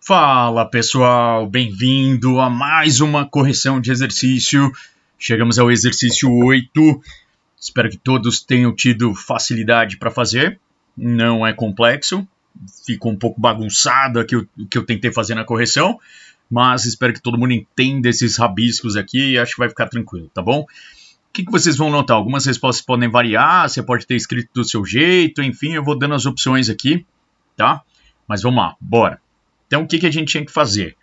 Fala pessoal, bem-vindo a mais uma correção de exercício. Chegamos ao exercício 8. Espero que todos tenham tido facilidade para fazer. Não é complexo, ficou um pouco bagunçado aqui o que eu tentei fazer na correção, mas espero que todo mundo entenda esses rabiscos aqui e acho que vai ficar tranquilo, tá bom? O que vocês vão notar? Algumas respostas podem variar, você pode ter escrito do seu jeito, enfim, eu vou dando as opções aqui, tá? Mas vamos lá, bora. Então, o que a gente tinha que fazer?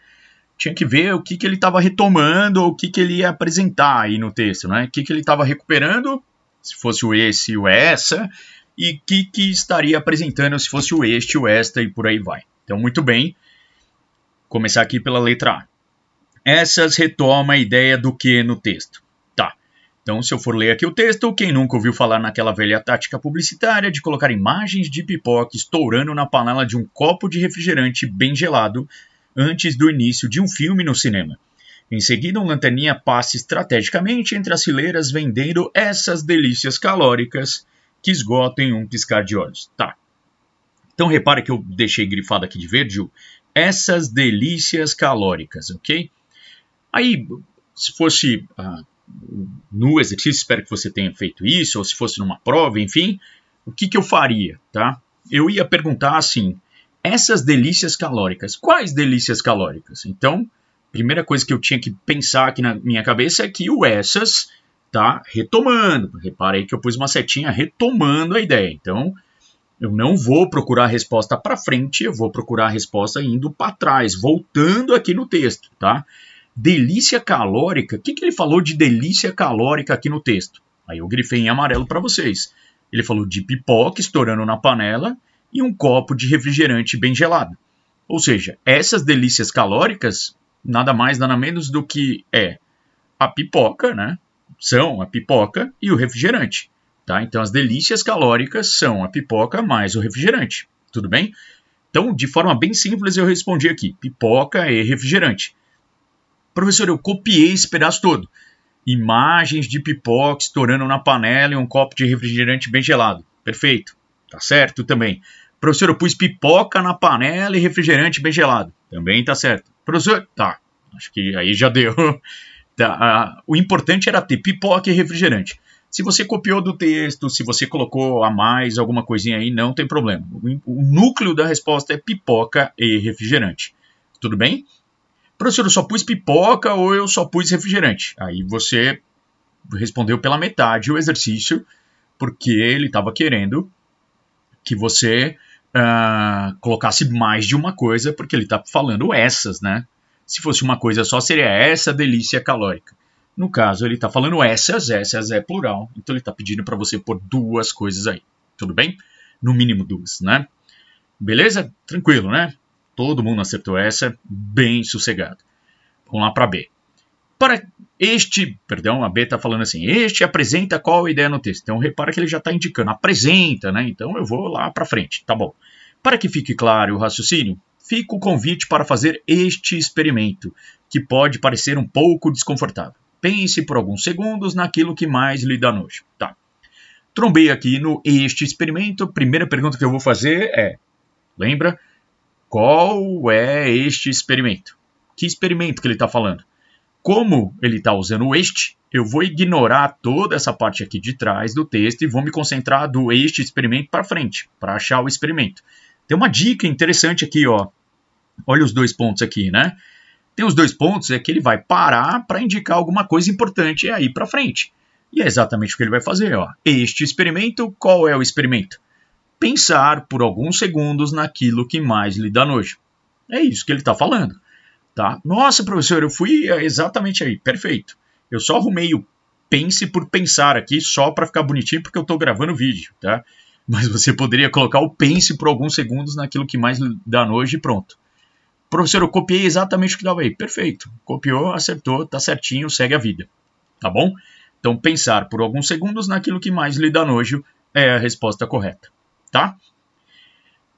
Tinha que ver o que ele estava retomando, o que ele ia apresentar aí no texto, né? O que ele estava recuperando, se fosse o esse e o essa, e o que estaria apresentando se fosse o este, o esta e por aí vai. Então, muito bem. Começar aqui pela letra A. Essas retoma a ideia do que no texto. Tá. Então, se eu for ler aqui o texto, quem nunca ouviu falar naquela velha tática publicitária de colocar imagens de pipoca estourando na panela de um copo de refrigerante bem gelado antes do início de um filme no cinema? Em seguida, um lanterninha passa estrategicamente entre as fileiras vendendo essas delícias calóricas que esgotam em um piscar de olhos. Tá. Então, repare que eu deixei grifado aqui de verde essas delícias calóricas, ok? Aí, se fosse no exercício, espero que você tenha feito isso, ou se fosse numa prova, enfim, o que eu faria, tá? Eu ia perguntar assim, essas delícias calóricas, quais delícias calóricas? Então, primeira coisa que eu tinha que pensar aqui na minha cabeça é que o essas tá retomando. Reparei que eu pus uma setinha retomando a ideia. Então, eu não vou procurar a resposta para frente, eu vou procurar a resposta indo para trás, voltando aqui no texto, tá? Delícia calórica, o que ele falou de delícia calórica aqui no texto? Aí eu grifei em amarelo para vocês. Ele falou de pipoca estourando na panela e um copo de refrigerante bem gelado. Ou seja, essas delícias calóricas, nada mais, nada menos do que a pipoca, né? São a pipoca e o refrigerante. Tá? Então, as delícias calóricas são a pipoca mais o refrigerante. Tudo bem? Então, de forma bem simples, eu respondi aqui. Pipoca e refrigerante. Professor, eu copiei esse pedaço todo. Imagens de pipoca estourando na panela e um copo de refrigerante bem gelado. Perfeito. Tá certo também. Professor, eu pus pipoca na panela e refrigerante bem gelado. Também tá certo. Professor, tá. Acho que aí já deu. Tá. O importante era ter pipoca e refrigerante. Se você copiou do texto, se você colocou a mais alguma coisinha aí, não tem problema. O núcleo da resposta é pipoca e refrigerante. Tudo bem? Professor, eu só pus pipoca ou eu só pus refrigerante? Aí você respondeu pela metade o exercício, porque ele estava querendo que você colocasse mais de uma coisa, porque ele está falando essas, né? Se fosse uma coisa só, seria essa delícia calórica. No caso, ele está falando essas é plural, então ele está pedindo para você pôr duas coisas aí. Tudo bem? No mínimo duas, né? Beleza? Tranquilo, né? Todo mundo acertou essa, bem sossegado. Vamos lá para B. Para este, perdão, a B está falando assim, este apresenta qual ideia no texto. Então, repara que ele já está indicando, apresenta, né? Então, eu vou lá para frente, tá bom. Para que fique claro o raciocínio, fica o convite para fazer este experimento, que pode parecer um pouco desconfortável. Pense por alguns segundos naquilo que mais lhe dá nojo. Tá. Trombei aqui no este experimento. Primeira pergunta que eu vou fazer é, lembra? Qual é este experimento? Que experimento que ele está falando? Como ele está usando o este, eu vou ignorar toda essa parte aqui de trás do texto e vou me concentrar do este experimento para frente, para achar o experimento. Tem uma dica interessante aqui, ó. Olha os dois pontos aqui, né? Tem os dois pontos, é que ele vai parar para indicar alguma coisa importante e aí para frente. E é exatamente o que ele vai fazer, ó. Este experimento, qual é o experimento? Pensar por alguns segundos naquilo que mais lhe dá nojo. É isso que ele está falando. Tá? Nossa, professor, eu fui exatamente aí. Perfeito. Eu só arrumei o pense por pensar aqui, só para ficar bonitinho, porque eu estou gravando o vídeo. Tá? Mas você poderia colocar o pense por alguns segundos naquilo que mais lhe dá nojo e pronto. Professor, eu copiei exatamente o que estava aí. Perfeito. Copiou, acertou, tá certinho, segue a vida. Tá bom? Então, pensar por alguns segundos naquilo que mais lhe dá nojo é a resposta correta. Tá?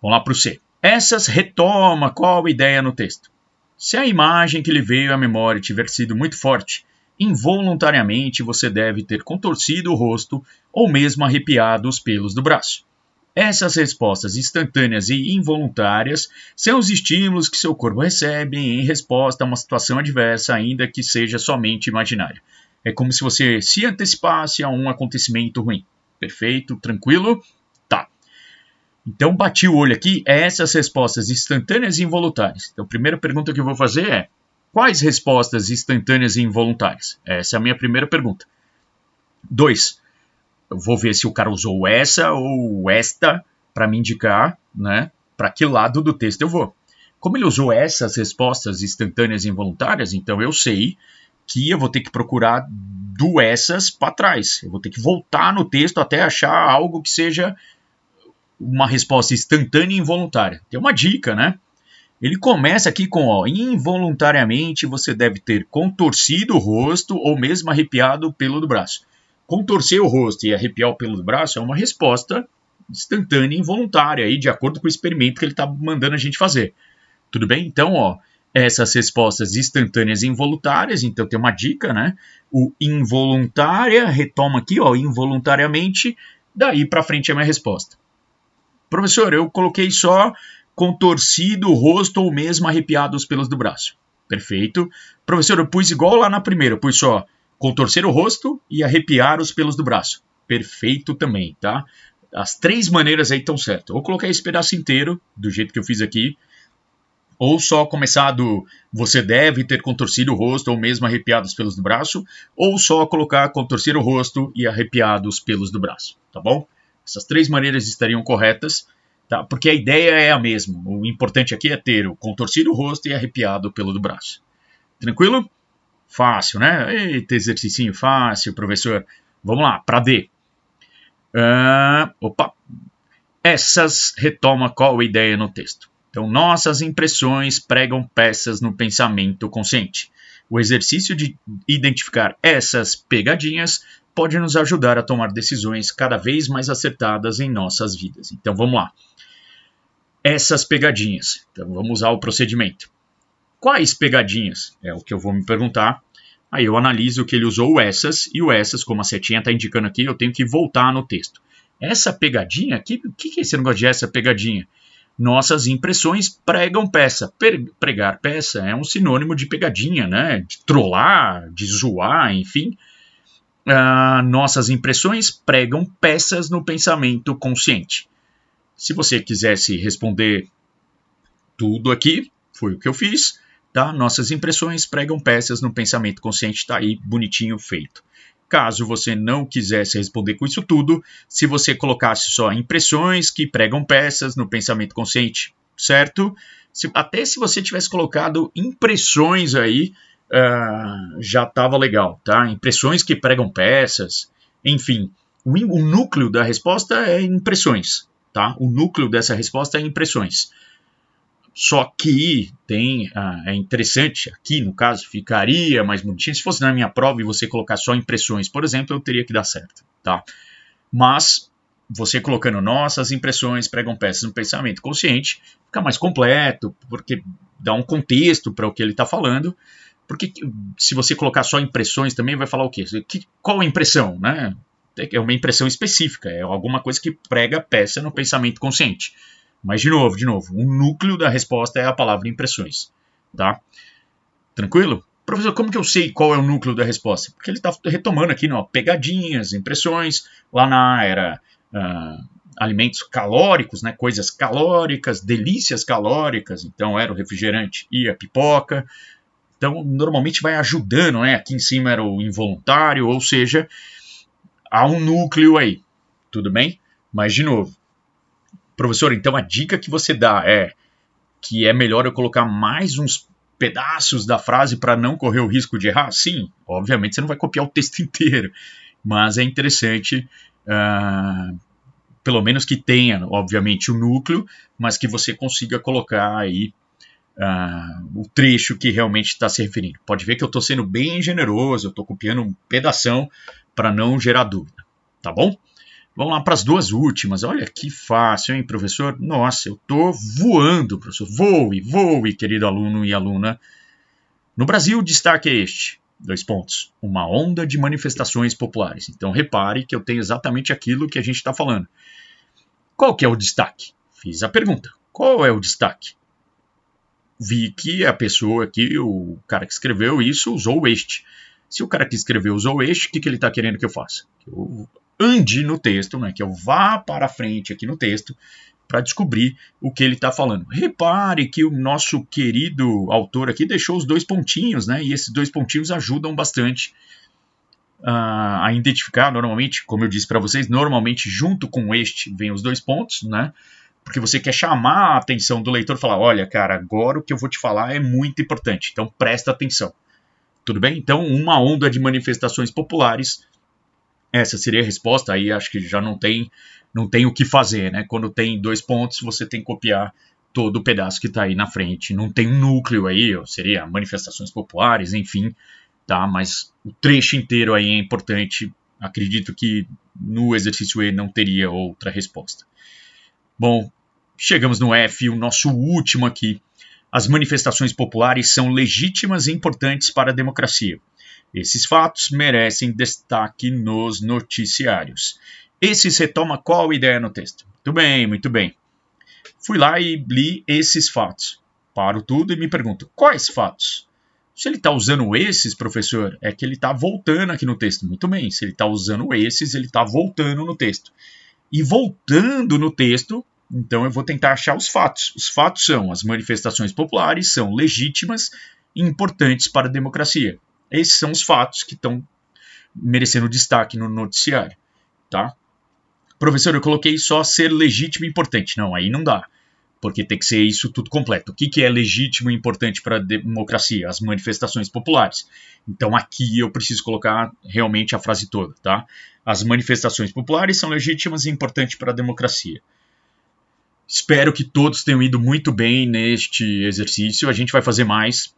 Vamos lá para o C. Essas retoma qual ideia no texto? Se a imagem que lhe veio à memória tiver sido muito forte, involuntariamente você deve ter contorcido o rosto ou mesmo arrepiado os pelos do braço. Essas respostas instantâneas e involuntárias são os estímulos que seu corpo recebe em resposta a uma situação adversa, ainda que seja somente imaginária. É como se você se antecipasse a um acontecimento ruim. Perfeito? Tranquilo? Tá. Então, bati o olho aqui, essas respostas instantâneas e involuntárias. Então, a primeira pergunta que eu vou fazer é: quais respostas instantâneas e involuntárias? Essa é a minha primeira pergunta. 2. Eu vou ver se o cara usou essa ou esta para me indicar, né, para que lado do texto eu vou. Como ele usou essas respostas instantâneas e involuntárias, então eu sei que eu vou ter que procurar do essas para trás. Eu vou ter que voltar no texto até achar algo que seja uma resposta instantânea e involuntária. Tem uma dica, né? Ele começa aqui com, ó, involuntariamente você deve ter contorcido o rosto ou mesmo arrepiado o pelo do braço. Contorcer o rosto e arrepiar o pelo do braço é uma resposta instantânea e involuntária, aí, de acordo com o experimento que ele está mandando a gente fazer. Tudo bem? Então, ó, essas respostas instantâneas e involuntárias, então tem uma dica, né? O involuntária, retoma aqui, ó, involuntariamente, daí para frente é a minha resposta. Professor, eu coloquei só contorcido o rosto ou mesmo arrepiado os pelos do braço. Perfeito. Professor, eu pus igual lá na primeira, eu pus só contorcer o rosto e arrepiar os pelos do braço. Perfeito também, tá? As 3 maneiras aí estão certas. Ou colocar esse pedaço inteiro, do jeito que eu fiz aqui, ou só começar do você deve ter contorcido o rosto ou mesmo arrepiado os pelos do braço, ou só colocar contorcer o rosto e arrepiado os pelos do braço, tá bom? Essas 3 maneiras estariam corretas, tá? Porque a ideia é a mesma. O importante aqui é ter o contorcido o rosto e arrepiado o pelo do braço. Tranquilo? Fácil, né? Eita, exercício fácil, professor. Vamos lá, para D. Essas retoma qual a ideia no texto. Então, nossas impressões pregam peças no pensamento consciente. O exercício de identificar essas pegadinhas pode nos ajudar a tomar decisões cada vez mais acertadas em nossas vidas. Então, vamos lá. Essas pegadinhas. Então, vamos usar o procedimento. Quais pegadinhas? É o que eu vou me perguntar. Aí eu analiso que ele usou o essas, e o essas, como a setinha está indicando aqui, eu tenho que voltar no texto. Essa pegadinha, o que é esse negócio de essa pegadinha? Nossas impressões pregam peça. Pregar peça é um sinônimo de pegadinha, né? De trollar, de zoar, enfim. Nossas impressões pregam peças no pensamento consciente. Se você quisesse responder tudo aqui, foi o que eu fiz, tá? Nossas impressões pregam peças no pensamento consciente, está aí bonitinho feito. Caso você não quisesse responder com isso tudo, se você colocasse só impressões que pregam peças no pensamento consciente, certo? Até se você tivesse colocado impressões aí, já estava legal, tá? Impressões que pregam peças, enfim. O núcleo da resposta é impressões, tá? O núcleo dessa resposta é impressões. Só que é interessante, aqui no caso ficaria mais bonitinho, se fosse na minha prova e você colocar só impressões, por exemplo, eu teria que dar certo, tá? Mas você colocando nossas impressões pregam peças no pensamento consciente, fica mais completo, porque dá um contexto para o que ele está falando, porque se você colocar só impressões também vai falar o quê? Qual a impressão, né? É uma impressão específica, é alguma coisa que prega peça no pensamento consciente. Mas, de novo, o núcleo da resposta é a palavra impressões, tá? Tranquilo? Professor, como que eu sei qual é o núcleo da resposta? Porque ele está retomando aqui, ó, pegadinhas, impressões, lá na era alimentos calóricos, né, coisas calóricas, delícias calóricas, então era o refrigerante e a pipoca. Então, normalmente vai ajudando, né? Aqui em cima era o involuntário, ou seja, há um núcleo aí, tudo bem? Mas, de novo, professor, então a dica que você dá é que é melhor eu colocar mais uns pedaços da frase para não correr o risco de errar? Sim, obviamente você não vai copiar o texto inteiro, mas é interessante, pelo menos que tenha, obviamente, o núcleo, mas que você consiga colocar aí o trecho que realmente está se referindo. Pode ver que eu estou sendo bem generoso, eu estou copiando um pedação para não gerar dúvida, tá bom? Vamos lá para as 2 últimas. Olha que fácil, hein, professor? Nossa, eu estou voando, professor. Voe, querido aluno e aluna. No Brasil, o destaque é este. 2 pontos. Uma onda de manifestações populares. Então, repare que eu tenho exatamente aquilo que a gente está falando. Qual que é o destaque? Fiz a pergunta. Qual é o destaque? Vi que a pessoa aqui, o cara que escreveu isso, usou o este. Se o cara que escreveu usou o este, o que ele está querendo que eu faça? Que eu ande no texto, né? Que eu vá para frente aqui no texto para descobrir o que ele está falando. Repare que o nosso querido autor aqui deixou os 2 pontinhos, né? E esses 2 pontinhos ajudam bastante a identificar normalmente, como eu disse para vocês, normalmente junto com este vem os 2 pontos, né? Porque você quer chamar a atenção do leitor e falar, olha, cara, agora o que eu vou te falar é muito importante, então presta atenção. Tudo bem? Então, uma onda de manifestações populares, essa seria a resposta, aí acho que já não tem o que fazer, né? Quando tem 2 pontos, você tem que copiar todo o pedaço que está aí na frente. Não tem um núcleo aí, seria manifestações populares, enfim, tá? Mas o trecho inteiro aí é importante. Acredito que no exercício E não teria outra resposta. Bom, chegamos no F, o nosso último aqui. As manifestações populares são legítimas e importantes para a democracia. Esses fatos merecem destaque nos noticiários. Esses retoma qual ideia no texto? Muito bem, muito bem. Fui lá e li esses fatos. Paro tudo e me pergunto, quais fatos? Se ele está usando esses, professor, é que ele está voltando aqui no texto. Muito bem, se ele está usando esses, ele está voltando no texto. E voltando no texto, então eu vou tentar achar os fatos. Os fatos são, as manifestações populares são legítimas e importantes para a democracia. Esses são os fatos que estão merecendo destaque no noticiário, tá? Professor, eu coloquei só ser legítimo e importante. Não, aí não dá, porque tem que ser isso tudo completo. O que é legítimo e importante para a democracia? As manifestações populares. Então aqui eu preciso colocar realmente a frase toda, tá? As manifestações populares são legítimas e importantes para a democracia. Espero que todos tenham ido muito bem neste exercício. A gente vai fazer mais,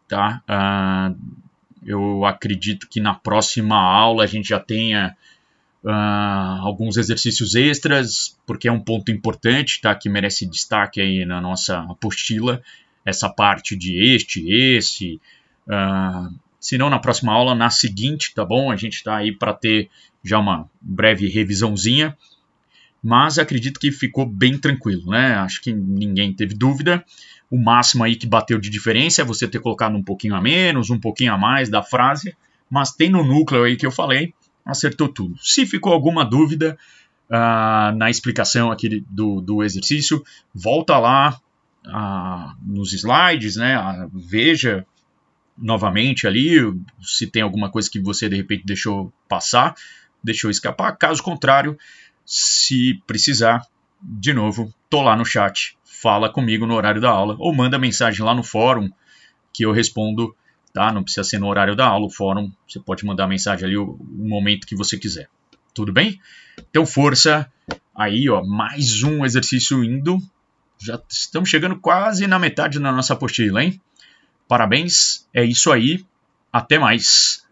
tá? Eu acredito que na próxima aula a gente já tenha alguns exercícios extras, porque é um ponto importante, tá? Que merece destaque aí na nossa apostila. Essa parte de esse. Se não na próxima aula, na seguinte, tá bom? A gente está aí para ter já uma breve revisãozinha. Mas acredito que ficou bem tranquilo, né? Acho que ninguém teve dúvida. O máximo aí que bateu de diferença é você ter colocado um pouquinho a menos, um pouquinho a mais da frase, mas tem no núcleo aí que eu falei, acertou tudo. Se ficou alguma dúvida na explicação aqui do exercício, volta lá nos slides, né? Veja novamente ali se tem alguma coisa que você de repente deixou passar, deixou escapar. Caso contrário, se precisar, de novo, tô lá no chat, fala comigo no horário da aula, ou manda mensagem lá no fórum, que eu respondo, tá? Não precisa ser no horário da aula, o fórum, você pode mandar mensagem ali o momento que você quiser. Tudo bem? Então, força. Aí, ó, mais um exercício indo. Já estamos chegando quase na metade da nossa apostila, hein? Parabéns, é isso aí. Até mais.